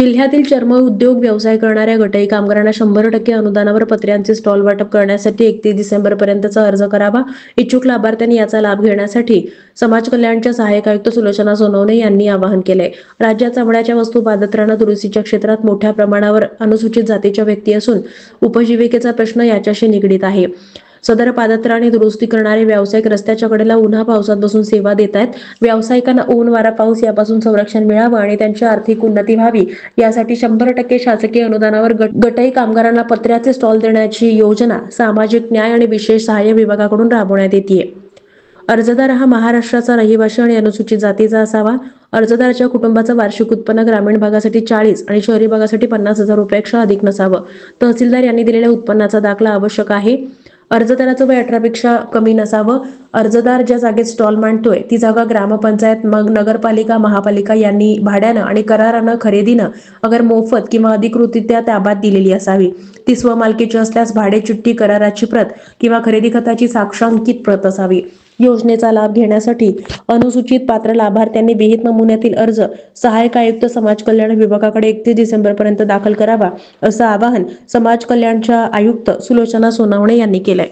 जिल्ह्यातील चर्म उद्योग व्यवसाय करणाऱ्या गटई कामगारांना 100% अनुदानावर पत्र्यांचे स्टॉल वाटप करण्यासाठी 31 डिसेंबरपर्यंतचा अर्ज करावा। इच्छुक लाभार्थ्यांनी याचा लाभ घेण्यासाठी समाज कल्याणच्या सहाय्यक आयुक्त सुलोचना सोनवणे यांनी आवाहन केले। राज्यात चामड्याच्या वस्तू पादत्राण दुरुस्तीच्या क्षेत्रात मोठ्या प्रमाणावर अनुसूचित जातीच्या व्यक्ती असून उपजीविकेचा प्रश्न याच्याशी निगडीत आहे। सदर पादत्राणे दुरुस्ती करणारे व्यावसायिक रस्त्याच्या कडेला उन्हा पावसात बसून सेवा देत आहेत। व्यावसायिकांना ऊन वारा पाऊस यापासून संरक्षण मिळावं आणि त्यांची आर्थिक उन्नती व्हावी यासाठी 100% शासकीय अनुदानावर गटई कामगारांना पत्र्याचे स्टॉल देण्याची योजना सामाजिक न्याय आणि विशेष सहाय्य विभागाकडून राबवण्यात येते। अर्जदार हा महाराष्ट्राचा रहिवासी आणि अनुसूचित जातीचा असावा। अर्जदाराच्या कुटुंबाचं वार्षिक उत्पन्न ग्रामीण भागासाठी 40 आणि शहरी भागासाठी 50,000 रुपयापेक्षा अधिक नसावं। तहसीलदार यांनी दिलेल्या उत्पन्नाचा दाखला आवश्यक आहे। अर्जदाराचं वय 18 पेक्षा कमी नसावं। अर्जदार ज्या जागेत स्टॉल मांडतोय ती जागा ग्रामपंचायत, मग नगरपालिका, महापालिका यांनी भाड्यानं आणि करारानं खरेदीनं अगर मोफत किंवा अधिकृतरित्या ताब्यात दिलेली असावी। ती स्वमालकीची असल्यास भाडे चिठ्ठी, कराराची प्रत किंवा खरेदी खताची साक्षांकित प्रत असावी। योजनेचा लाभ घेण्यासाठी अनुसूचित पात्र लाभार्थ्यांनी विहित नमुन्यातील अर्ज सहाय्यक आयुक्त समाज कल्याण विभागाकडे 31 डिसेंबरपर्यंत दाखल करावा, असं आवाहन समाज कल्याणच्या आयुक्त सुलोचना सोनवणे यांनी केलंय।